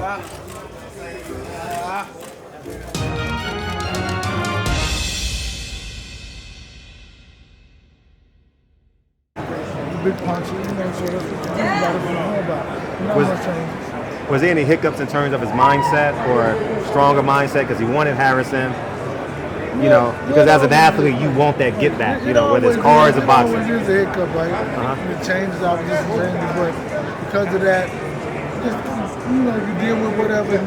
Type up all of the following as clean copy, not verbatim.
Big punches, you know, so that's what you got to know about. Not much changes. Was there any hiccups in terms of his mindset or stronger mindset because he wanted Harrison? You know, because as an athlete, you want that get back, you know, whether it's cards or boxing. It always is a hiccup, right? It changes, opposition changes, but because of that, just, you know, you deal with whatever and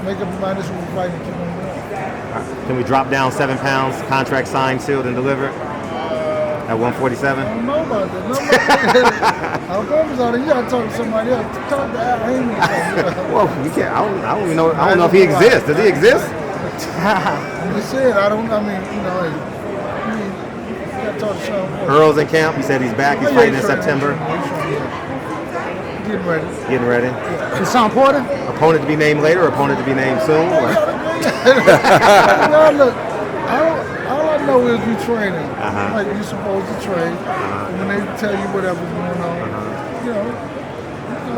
make up your mind, this is what we're fighting, keep on going. Can we drop down 7 pounds, contract signed, sealed, and delivered at 147? I don't know about that. I promise on it. You gotta talk to somebody else. Talk to Al Haymon. Well, we can't. I don't even know. I don't know if he exists. Does he exist? I'm just saying. I mean, you know, you gotta talk to Shawn Porter. Earl's in camp. He said he's back. He's fighting in September. Getting ready. Getting ready. For Shawn Porter? Opponent to be named later. Opponent to be named soon. No, look. All I know is we training. Like you're supposed to train. And when they tell you whatever's going on, you know,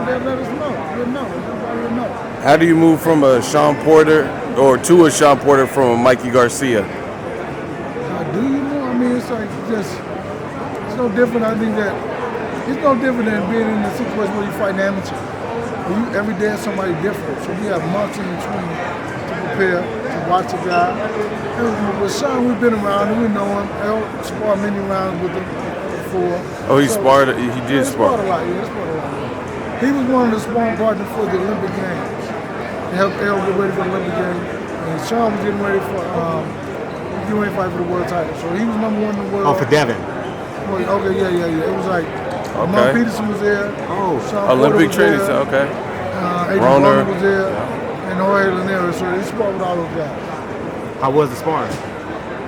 they let us know. We'll know. Everybody will know. How do you move from a Shawn Porter or to a Shawn Porter from a Mikey Garcia? Do you know? I mean, it's like just, it's no different. I think that it's no different than being in a situation where you fight an amateur. Every day is somebody different. So we have months in between to prepare, to watch a guy. And with Shawn, we've been around and we know him. Errol sparred many rounds with him before. Oh, he sparred. He did spar. He sparred a lot. Yeah, he sparred a lot. He was one of the sparring partners for the Olympic Games. He helped Errol get ready for the Olympic Games. And Shawn was getting ready for fight for the world title. So he was #1 in the world. Oh, for Devin. Well, okay, yeah. It was like Mark Peterson was there. Oh, Shawn Olympic was training. there. Okay. Roner was there, and Jorge Linares. So he sparred with all those guys. How was the sparring?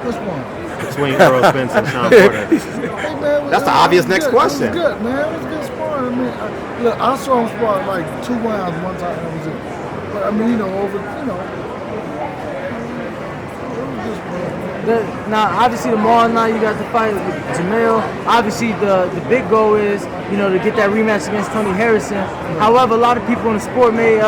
Which one? Between Errol Spence and Shawn Porter. Hey, man, That's the obvious next question. It was good, man. It was good sparring. I mean, look, I saw him spar like 2 rounds one time. That was it. But I mean, it was good sparring. Now, obviously, tomorrow night you got the fight with Jamil. Obviously, the big goal is, you know, to get that rematch against Tony Harrison. However, a lot of people in the sport may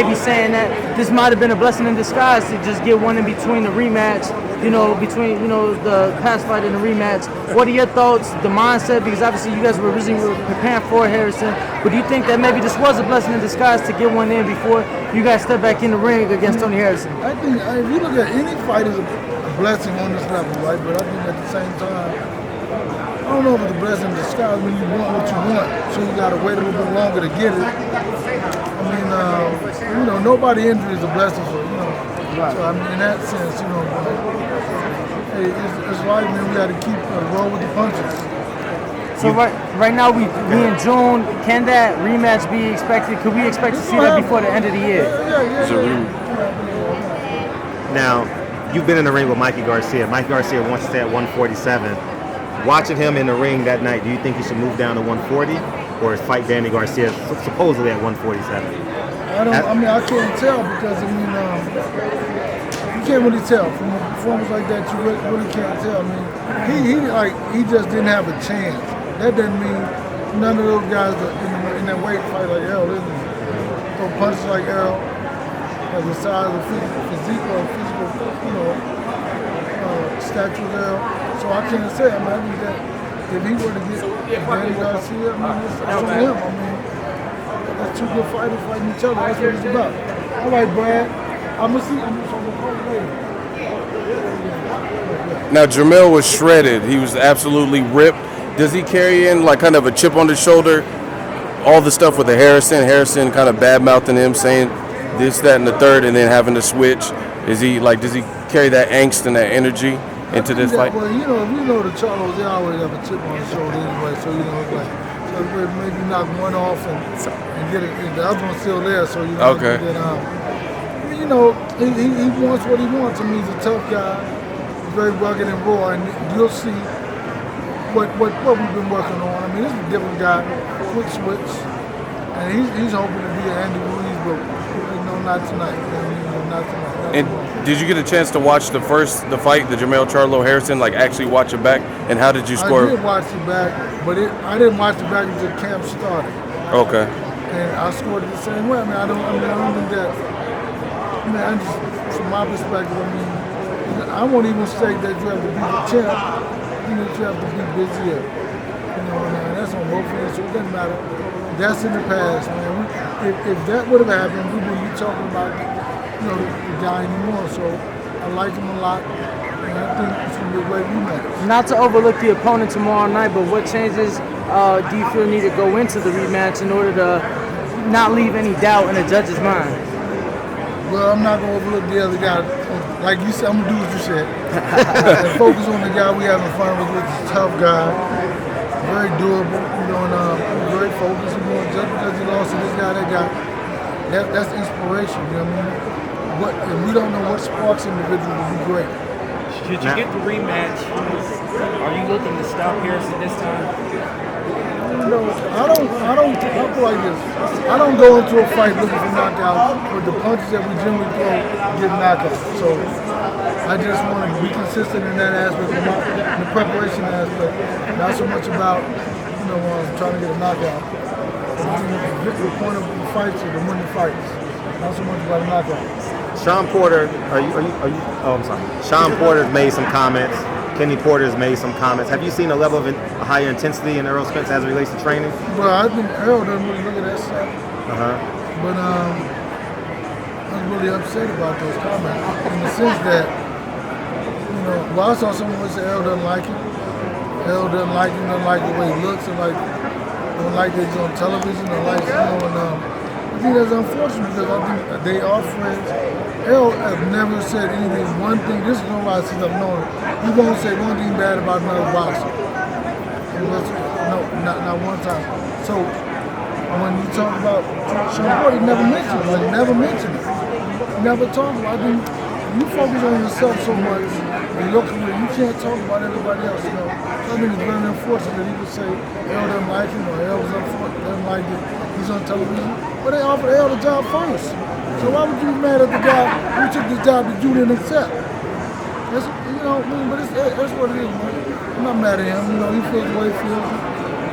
be saying that this might have been a blessing in disguise to just get one in between the rematch, you know, between, you know, the past fight and the rematch. What are your thoughts, the mindset? Because obviously you guys were originally preparing for Harrison, but do you think that maybe this was a blessing in disguise to get one in before you guys step back in the ring against Tony Harrison? I think if you look at any fight as a blessing on this level, right? But I think at the same time, I don't know if it's a blessing in disguise when you want what you want, so you got to wait a little bit longer to get it. I mean, you know, nobody injury is a blessing, so, you know. Right. So, I mean, in that sense, you know, hey, it's life, man. We got to keep roll with the punches. So right now we in June. Can that rematch be expected? Could we expect to see that before the end of the year? Yeah. Now, you've been in the ring with Mikey Garcia. Mikey Garcia wants to stay at 147. Watching him in the ring that night, do you think he should move down to 140 or fight Danny Garcia supposedly at 147? I can't tell because, I mean, you can't really tell. From a performance like that, you really can't tell. I mean, he just didn't have a chance. That doesn't mean none of those guys are in that weight fight like Errol, isn't he? Throw punches like Errol, has the size of physical, you know, stature of Errol. So I can't say. I mean, I think that if he were to get Danny Garcia, I mean, it's on him. I mean, that's two good fighters fighting each other. That's what it's about. All right, Brad. I'm going to call you later. Now, Jamil was shredded. He was absolutely ripped. Does he carry in like kind of a chip on his shoulder? All the stuff with the Harrison kind of bad-mouthing him, saying this, that, and the third, and then having to switch. Does he carry that angst and that energy into this fight? Well, you know the Charlos, they always have a chip on his shoulder anyway, so, you know, it's like, so maybe knock one off and get it, the other one's still there, so, you know. Okay. You know, he wants what he wants. I mean, he's a tough guy. He's very rugged and raw, and you'll see what we've been working on. I mean, this is a different guy, quick switch, and he's hoping to be an Andy Ruiz, but not tonight. Not tonight. And did you get a chance to watch the fight, the Jamil Charlo Harrison, like actually watch it back? And how did you score? I did watch it back, but I didn't watch it back until camp started. Okay. and I scored it the same way. I don't think that. I just, from my perspective, I won't even say that you have to be the champ. I think that you have to be busier. And that's on both ends, so it doesn't matter. That's in the past, man. If that would have happened, we wouldn't be talking about, the guy anymore. So I like him a lot, and I think it's gonna be a great rematch. Not to overlook the opponent tomorrow night, but what changes do you feel need to go into the rematch in order to not leave any doubt in the judge's mind? Well, I'm not going to overlook the other guy. Like you said, I'm going to do what you said. And focus on the guy we having fun with, which is a tough guy, very durable, and very focused. Just because he lost to this guy, that guy, that's inspiration, you know what I mean? And we don't know what sparks individual will be great. Should you get the rematch, are you looking to stop Harrison this time? I feel like this. I don't go into a fight looking for knockouts, but the punches that we generally throw get knockouts. So I just want to be consistent in that aspect, the preparation aspect. Not so much about trying to get a knockout. The point of the fights is to win the fights. Not so much about a knockout. Shawn Porter, I'm sorry. Shawn Porter's made some comments. Kenny Porter's made some comments. Have you seen a level of higher intensity in Errol Spence as it relates to training? Well, I think Errol doesn't really look at that stuff. But I was really upset about those comments in the sense that, I saw someone say Errol doesn't like him. Errol doesn't like him, doesn't like the way he looks, and don't like that he's on television, I think that's unfortunate because I think they are friends. Errol has never said anything, one thing, this is no lie since I've known him. He won't say one thing bad about another boxer. No, not one time. So when you talk about Shawn Porter, he never mentioned it. He never talked about it. I think you focus on yourself so much in your career, you can't talk about everybody else. So I think it's very unfortunate that he would say Errol doesn't like him or Errol doesn't like it. He's on television. But they offered Errol the job first. So why would you be mad at the guy who took the job that you didn't accept? That's, but that's what it is, man. I'm not mad at him. He feels the way he feels.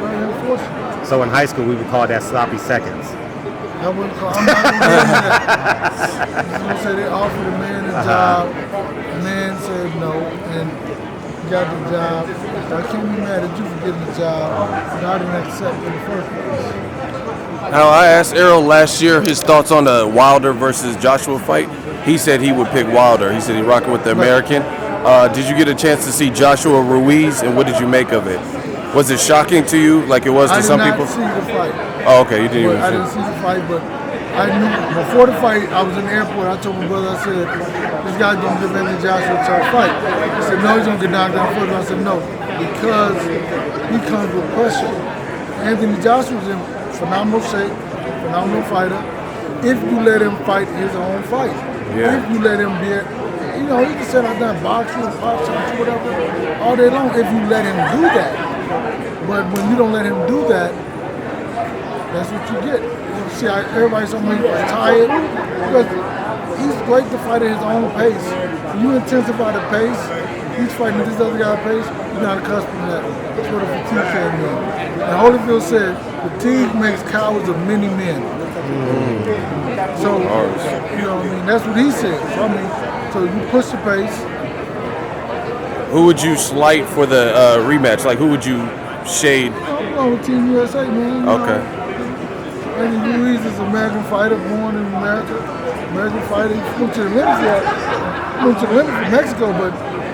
Very unfortunate. So in high school, we would call that sloppy seconds. I'm not going to do that. I'm going to say they offered the man the job. The man said no and got the job. I can't be mad at you for getting the job. But I didn't accept it in the first place. Now, I asked Errol last year his thoughts on the Wilder versus Joshua fight. He said he would pick Wilder. He said he's rocking with the American. Did you get a chance to see Joshua Ruiz, and what did you make of it? Was it shocking to you, like it was to some people? I did not see the fight. Oh, okay, you didn't even see it. I didn't see the fight, but I knew before the fight, I was in the airport. I told my brother, I said, this guy's going to give Anthony Joshua a tough fight. He said, no, he's going to get knocked down first. I said, no, because he comes with pressure. Anthony Joshua's in phenomenal shape, phenomenal fighter. If you let him fight his own fight, if you let him be, he can say I've done boxing, whatever, all day long. If you let him do that, but when you don't let him do that, that's what you get. See, everybody's so tired because he's great to fight at his own pace. When you intensify the pace, he's fighting at this other guy's pace. You're not accustomed to that. That's where the fatigue came in. And Holyfield said, fatigue makes cowards of many men. So, that's what he said. So you push the pace. Who would you slight for the rematch? Like, who would you shade? I'm going with Team USA, man. Okay. Andy Ruiz is an American fighter, born in America. American fighter. He went to the Olympics from Mexico, but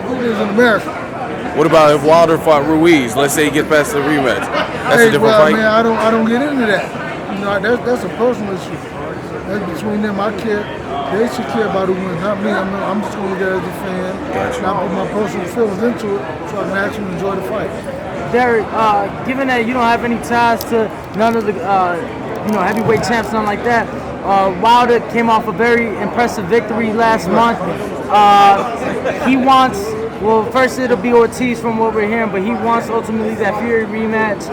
he lives in America. What about if Wilder fought Ruiz? Let's say he gets past the rematch. That's a different fight. Man, I don't get into that. That's a personal issue. That's between them. I care. They should care about who wins, not me. I'm just going to look at it as a fan. Gotcha. And I put my personal feelings into it so I can actually enjoy the fight. Derrick, given that you don't have any ties to none of the heavyweight champs, nothing like that, Wilder came off a very impressive victory last month. He wants, well, first it'll be Ortiz from what we're hearing, but he wants ultimately that Fury rematch.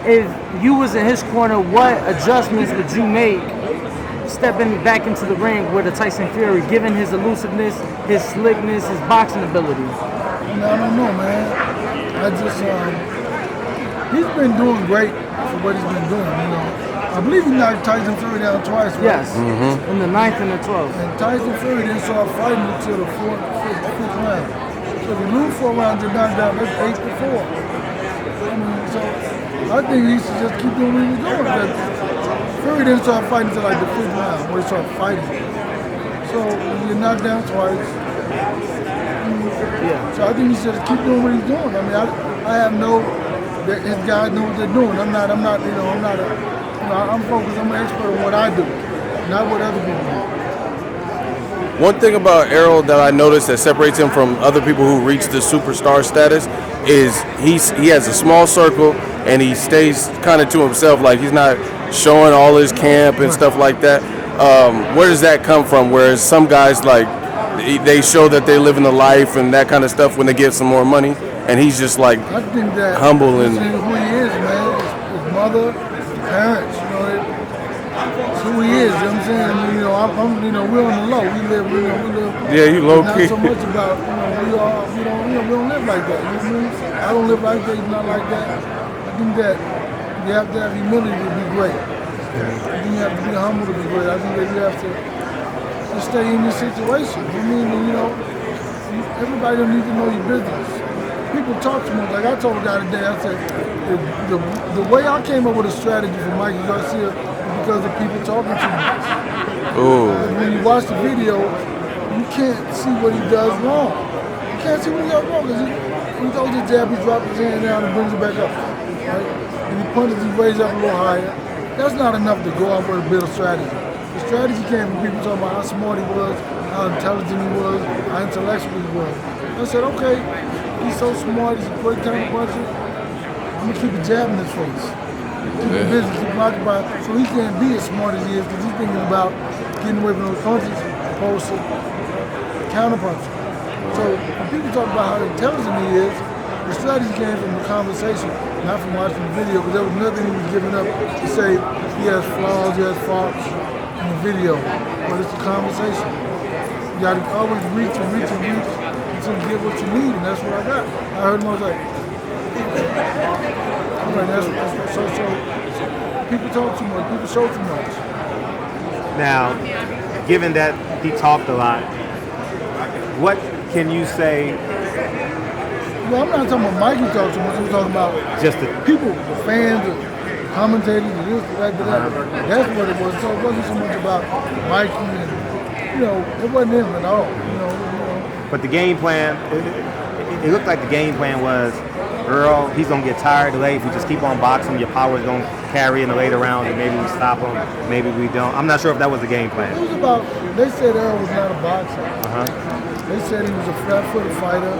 If you was in his corner, what adjustments would you make stepping back into the ring with a Tyson Fury, given his elusiveness, his slickness, his boxing ability? I don't know, man. I just, he's been doing great for what he's been doing, I believe he knocked Tyson Fury down twice, right? Yes, in the 9th and the 12th. And Tyson Fury didn't start fighting until the fifth round. So if you lose 4 rounds, you're knocked down. That's 8-4. I mean, so I think he should just keep doing what he was doing. Because Fury didn't start fighting until like the 5th round, where he started fighting. So you're knocked down twice. So I think he should keep doing what he's doing. I mean, I have no. His guys know what they're doing. I'm not. I'm focused. I'm an expert on what I do, not what other people do. One thing about Errol that I noticed that separates him from other people who reach the superstar status is he has a small circle and he stays kind of to himself. Like he's not showing all his camp and stuff like that. Where does that come from? Whereas some guys like they show that they live in the life and that kind of stuff when they get some more money, and he's just like I think that humble and who he is, man. His mother, his parents, it's who he is. You know what I'm saying? I mean, I'm we're on the low. We live. Yeah, you low not key. so much about we don't live like that. You know what I mean? I don't live like that. He's not like that. I think that you have to have humility to be great. I think you have to be humble to be great. I think that you have to stay in your situation. I mean, everybody don't need to know your business. People talk too much. Like I told a guy today, I said, the way I came up with a strategy for Mikey Garcia is because of people talking too much. ooh. When you watch the video, you can't see what he does wrong. You can't see what he does wrong because when he throws his jab, he drops his hand down and brings it back up. Right? And he punches, he raises up a little higher. That's not enough to go out with a bit of strategy. The strategy came from people talking about how smart he was, how intelligent he was, how intellectual he was. I said, okay, he's so smart, he's a great counter puncher. I'm gonna keep a jab in his face. Keep him busy, keep him occupied, so he can't be as smart as he is because he's thinking about getting away from those punches opposed to counter punching. So when people talk about how intelligent he is, the strategy came from the conversation, not from watching the video, because there was nothing he was giving up to say he has flaws, he has faults in the video, but it's a conversation. You gotta always reach until you get what you need, and that's what I got. I heard him, I was like, so people talk too much, people show too much. Now, given that he talked a lot, what can you say? Well, I'm not talking about Mikey talk too much. I'm talking about Just the people, the fans, the commentators, the this, the that. That's what it was. So it wasn't so much about Mikey, and it wasn't him at all. But the game plan, it looked like the game plan was, Earl, he's going to get tired late. If we just keep on boxing, your power is going to carry in the later rounds, and maybe we stop him, maybe we don't. I'm not sure if that was the game plan. It was about, they said Earl was not a boxer. They said he was a flat-footed fighter,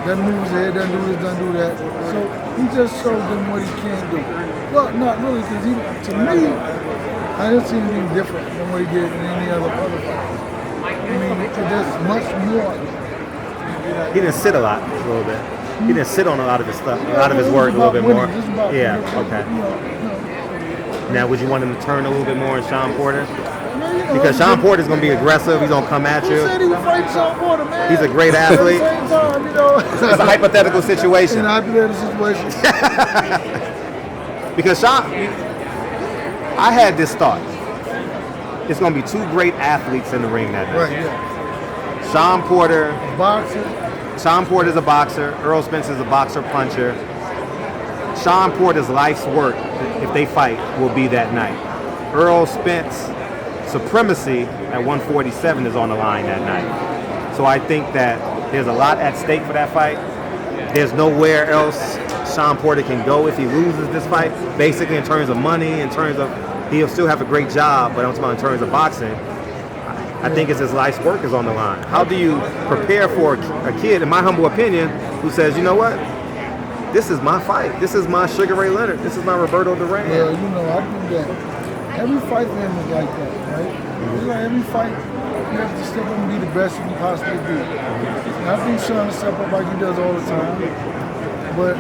doesn't move his head, doesn't do this, doesn't do that. So he just showed them what he can do. Well, not really, because to me, I didn't see anything different than what he did in any other fight. I mean, there's much more. He didn't sit a lot, a little bit. He didn't sit on a lot of his stuff, a lot of his work a little bit more. Yeah, okay. Now, would you want him to turn a little bit more on Shawn Porter? Because Shawn Porter's going to be aggressive. He's going to come at you. Who said he was fighting Shawn Porter, man? He's a great athlete. At the same time, It's a hypothetical situation. In a hypothetical situation. Because I had this thought. It's going to be two great athletes in the ring that night. Right, yeah. Shawn Porter. Boxer. Shawn Porter's a boxer. Errol Spence is a boxer puncher. Shawn Porter's life's work, if they fight, will be that night. Errol Spence supremacy at 147 is on the line that night. So I think that there's a lot at stake for that fight. There's nowhere else Shawn Porter can go if he loses this fight. Basically, in terms of money, in terms of he'll still have a great job, but I'm talking about in terms of boxing. I think it's his life's work is on the line. How do you prepare for a kid, in my humble opinion, who says, you know what? This is my fight. This is my Sugar Ray Leonard. This is my Roberto Duran. Well, I think that every fight for him is like that, right? It's like every fight, you have to step up and be the best you can possibly be. And I think Shawn will step up like he does all the time. But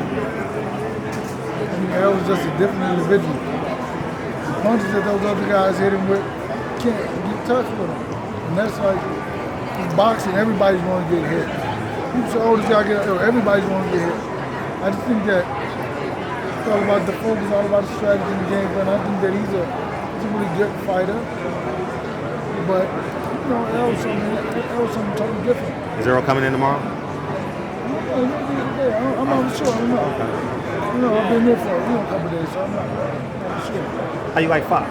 Errol's just a different individual. The punches that those other guys hit him with can't get touched with him. And that's like, in boxing, everybody's going to get hit. People say, oh, this guy get hit. Everybody's going to get hit. I just think that it's all about the focus, all about the strategy and the game plan. I think that He's a really good fighter. But, you know, Errol's something totally different. Is Errol coming in tomorrow? I'm not sure. I don't know. You know, I've been there for a couple of days, so I'm not sure. How you like Fox?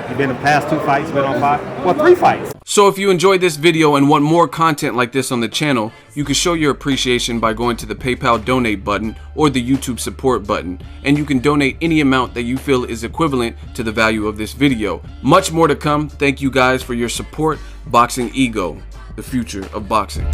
You've been in the past 2 fights, been on Fox? Well, 3 fights. So if you enjoyed this video and want more content like this on the channel, you can show your appreciation by going to the PayPal donate button or the YouTube support button, and you can donate any amount that you feel is equivalent to the value of this video. Much more to come. Thank you guys for your support. Boxingego, the future of boxing.